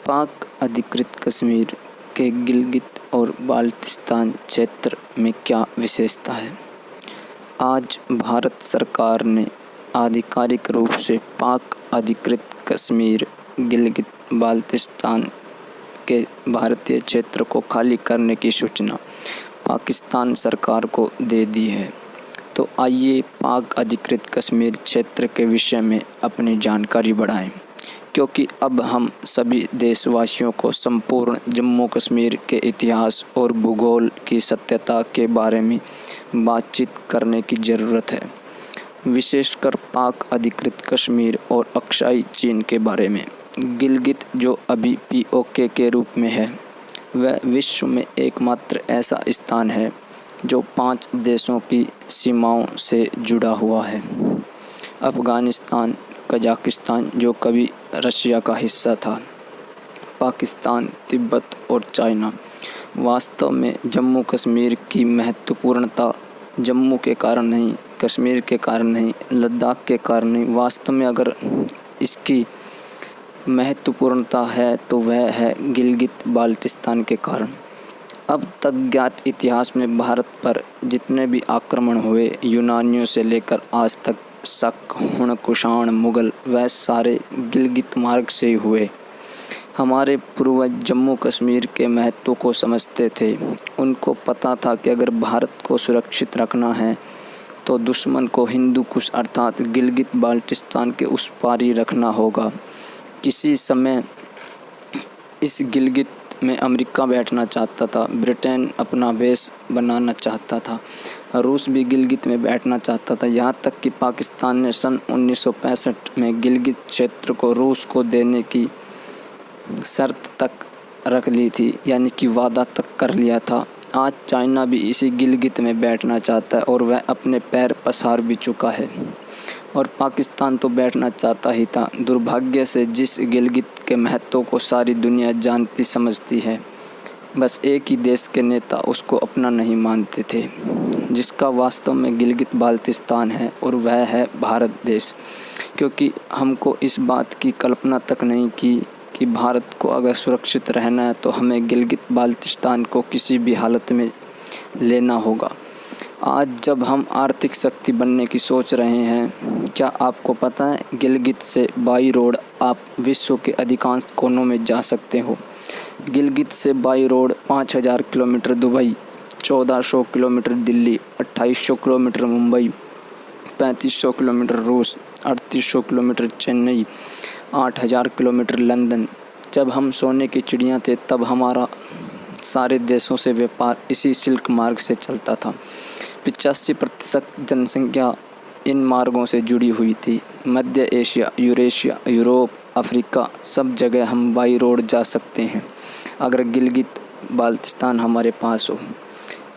पाक अधिकृत कश्मीर के गिलगित और बाल्टिस्तान क्षेत्र में क्या विशेषता है? आज भारत सरकार ने आधिकारिक रूप से पाक अधिकृत कश्मीर गिलगित बाल्टिस्तान के भारतीय क्षेत्र को खाली करने की सूचना पाकिस्तान सरकार को दे दी है। तो आइए पाक अधिकृत कश्मीर क्षेत्र के विषय में अपनी जानकारी बढ़ाएं, क्योंकि अब हम सभी देशवासियों को संपूर्ण जम्मू कश्मीर के इतिहास और भूगोल की सत्यता के बारे में बातचीत करने की ज़रूरत है, विशेषकर पाक अधिकृत कश्मीर और अक्साई चीन के बारे में। गिलगित, जो अभी पीओके के रूप में है, वह विश्व में एकमात्र ऐसा स्थान है जो 5 देशों की सीमाओं से जुड़ा हुआ है। अफ़गानिस्तान, कजाकिस्तान जो कभी रशिया का हिस्सा था, पाकिस्तान, तिब्बत और चाइना। वास्तव में जम्मू कश्मीर की महत्वपूर्णता जम्मू के कारण नहीं, कश्मीर के कारण नहीं, लद्दाख के कारण नहीं। वास्तव में अगर इसकी महत्वपूर्णता है तो वह है गिलगित बाल्टिस्तान के कारण। अब तक ज्ञात इतिहास में भारत पर जितने भी आक्रमण हुए, यूनानियों से लेकर आज तक शक, हुण, कुषाण, मुग़ल, वह सारे गिलगित मार्ग से ही हुए। हमारे पूर्वज जम्मू कश्मीर के महत्व को समझते थे। उनको पता था कि अगर भारत को सुरक्षित रखना है तो दुश्मन को हिंदू कुश अर्थात गिलगित बाल्टिस्तान के उस पार ही रखना होगा। किसी समय इस गिलगित में अमेरिका बैठना चाहता था, ब्रिटेन अपना बेस बनाना चाहता था, रूस भी गिलगित में बैठना चाहता था। यहाँ तक कि पाकिस्तान ने सन 1965 में गिलगित क्षेत्र को रूस को देने की शर्त तक रख ली थी, यानी कि वादा तक कर लिया था। आज चाइना भी इसी गिलगित में बैठना चाहता है और वह अपने पैर पसार भी चुका है, और पाकिस्तान तो बैठना चाहता ही था। दुर्भाग्य से जिस गिलगित के महत्व को सारी दुनिया जानती समझती है, बस एक ही देश के नेता उसको अपना नहीं मानते थे, जिसका वास्तव में गिलगित बाल्टिस्तान है, और वह है भारत देश। क्योंकि हमको इस बात की कल्पना तक नहीं की कि भारत को अगर सुरक्षित रहना है तो हमें गिलगित बाल्टिस्तान को किसी भी हालत में लेना होगा। आज जब हम आर्थिक शक्ति बनने की सोच रहे हैं, क्या आपको पता है गिलगित से बाई रोड आप विश्व के अधिकांश कोनों में जा सकते हो। गिलगित से by road 5000 kilometre Dubai, 1400 kilometre Delhi, 2800 kilometre Mumbai, 3500 kilometre रूस, 3800 किलोमीटर चेन्नई, 8000 किलोमीटर लंदन। जब हम सोने की चिड़िया थे तब हमारा सारे देशों से व्यापार इसी सिल्क मार्ग से चलता था। 85% जनसंख्या इन मार्गों से जुड़ी हुई थी। मध्य एशिया, यूरेशिया, यूरोप, अफ्रीका, सब जगह हम बाई रोड जा सकते हैं अगर गिलगित बाल्टिस्तान हमारे पास हो।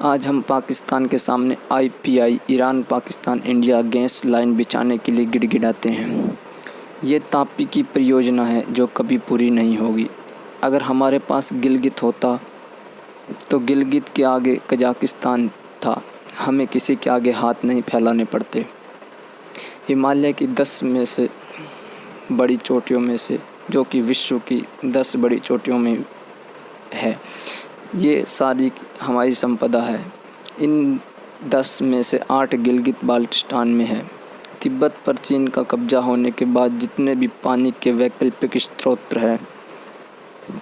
आज हम पाकिस्तान के सामने IPI, Iran, Pakistan, India gas line बिछाने के लिए गिड़गिड़ाते हैं। ये तापी की परियोजना है जो कभी पूरी नहीं होगी। अगर हमारे पास गिलगित होता तो गिलगित के आगे कजाकिस्तान था, हमें किसी के आगे हाथ नहीं फैलाने पड़ते। हिमालय की 10 में से बड़ी चोटियों में से, जो कि विश्व की 10 बड़ी चोटियों में है, ये सारी हमारी संपदा है। इन 10 में से 8 गिलगित बाल्टिस्तान में है। तिब्बत पर चीन का कब्जा होने के बाद जितने भी पानी के वैकल्पिक स्रोत हैं,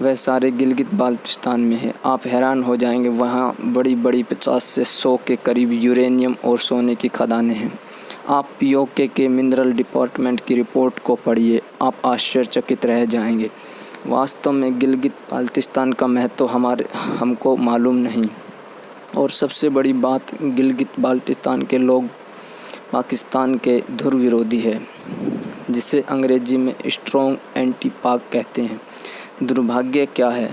वह सारे गिलगित बाल्टिस्तान में है। आप हैरान हो जाएंगे, वहाँ बड़ी बड़ी 50 से 100 के करीब यूरेनियम और सोने की खदानें हैं। आप पीओके के मिनरल डिपार्टमेंट की रिपोर्ट को पढ़िए, आप आश्चर्यचकित रह जाएंगे। वास्तव में गिलगित बाल्टिस्तान का महत्व हमको मालूम नहीं। और सबसे बड़ी बात, गिलगित बाल्टिस्तान के लोग पाकिस्तान के धुर विरोधी है, जिसे अंग्रेजी में स्ट्रॉन्ग एंटी पाक कहते हैं। दुर्भाग्य क्या है,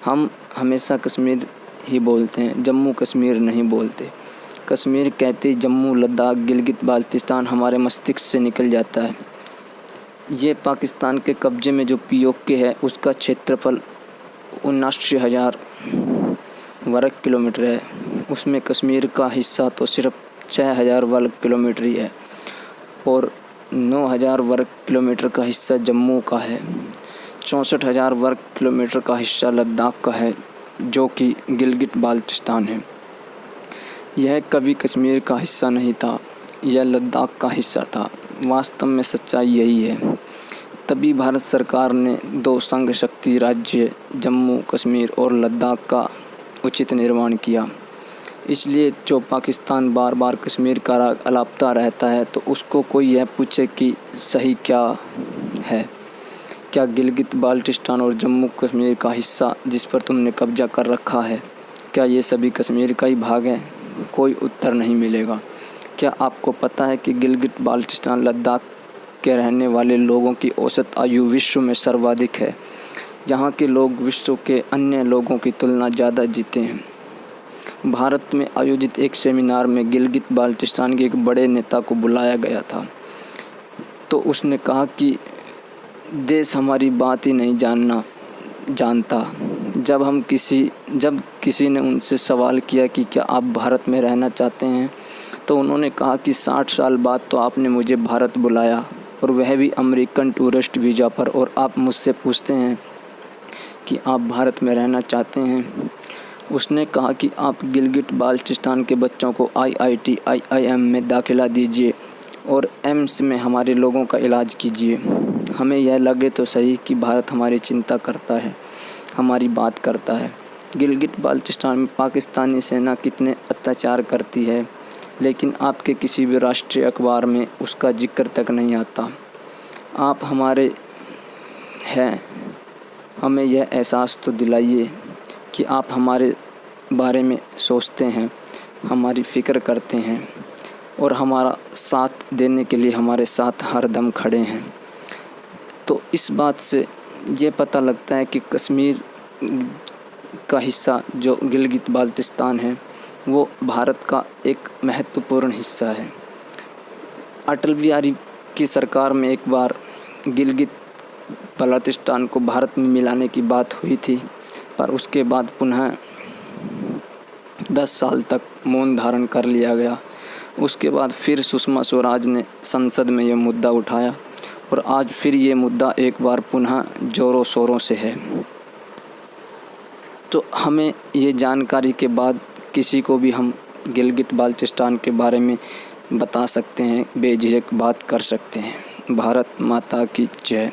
हम हमेशा कश्मीर ही बोलते हैं, जम्मू कश्मीर नहीं बोलते। कश्मीर कहते ही जम्मू, लद्दाख, गिलगित बाल्टिस्तान हमारे मस्तिष्क से निकल जाता है। ये पाकिस्तान के कब्जे में जो पीओके है, उसका क्षेत्रफल 79,000 वर्ग किलोमीटर है। उसमें कश्मीर का हिस्सा तो सिर्फ 6000 वर्ग किलोमीटर ही है, और 9000 वर्ग किलोमीटर का हिस्सा जम्मू का है। 64,000 वर्ग किलोमीटर का हिस्सा लद्दाख का है, जो कि गिलगित बाल्टिस्तान है। यह कभी कश्मीर का हिस्सा नहीं था, यह लद्दाख का हिस्सा था। वास्तव में सच्चाई यही है। तभी भारत सरकार ने 2 संघ शक्ति राज्य जम्मू कश्मीर और लद्दाख का उचित निर्माण किया। इसलिए जो पाकिस्तान बार बार कश्मीर का राग अलापता रहता है, तो उसको कोई यह पूछे कि सही क्या है। क्या गिलगित बाल्टिस्तान और जम्मू कश्मीर का हिस्सा जिस पर तुमने कब्जा कर रखा है, क्या ये सभी कश्मीर का ही भाग है? कोई उत्तर नहीं मिलेगा। क्या आपको पता है कि गिलगित बाल्टिस्तान लद्दाख के रहने वाले लोगों की औसत आयु विश्व में सर्वाधिक है? यहाँ के लोग विश्व के अन्य लोगों की तुलना ज़्यादा जीते हैं। भारत में आयोजित एक सेमिनार में गिलगित बाल्टिस्तान के एक बड़े नेता को बुलाया गया था, तो उसने कहा कि देश हमारी बात ही नहीं जानता। जब किसी ने उनसे सवाल किया कि क्या आप भारत में रहना चाहते हैं, तो उन्होंने कहा कि 60 साल बाद तो आपने मुझे भारत बुलाया, और वह भी अमेरिकन टूरिस्ट वीज़ा पर, और आप मुझसे पूछते हैं कि आप भारत में रहना चाहते हैं। उसने कहा कि आप गिलगित बाल्टिस्तान के बच्चों को IIT IIM में दाखिला दीजिए और एम्स में हमारे लोगों का इलाज कीजिए। हमें यह लगे तो सही कि भारत हमारी चिंता करता है, हमारी बात करता है। गिलगित बाल्टिस्तान में पाकिस्तानी सेना कितने अत्याचार करती है, लेकिन आपके किसी भी राष्ट्रीय अखबार में उसका जिक्र तक नहीं आता। आप हमारे हैं, हमें यह एहसास तो दिलाइए कि आप हमारे बारे में सोचते हैं, हमारी फ़िक्र करते हैं और हमारा साथ देने के लिए हमारे साथ हर दम खड़े हैं। तो इस बात से ये पता लगता है कि कश्मीर का हिस्सा जो गिलगित बाल्टिस्तान है, वो भारत का एक महत्वपूर्ण हिस्सा है। अटल बिहारी की सरकार में एक बार गिलगित बाल्टिस्तान को भारत में मिलाने की बात हुई थी, पर उसके बाद पुनः 10 साल तक मौन धारण कर लिया गया। उसके बाद फिर सुषमा स्वराज ने संसद में यह मुद्दा उठाया, और आज फिर ये मुद्दा एक बार पुनः ज़ोरों शोरों से है। तो हमें ये जानकारी के बाद किसी को भी हम गिलगित बाल्टिस्तान के बारे में बता सकते हैं, बेझिझक बात कर सकते हैं। भारत माता की जय।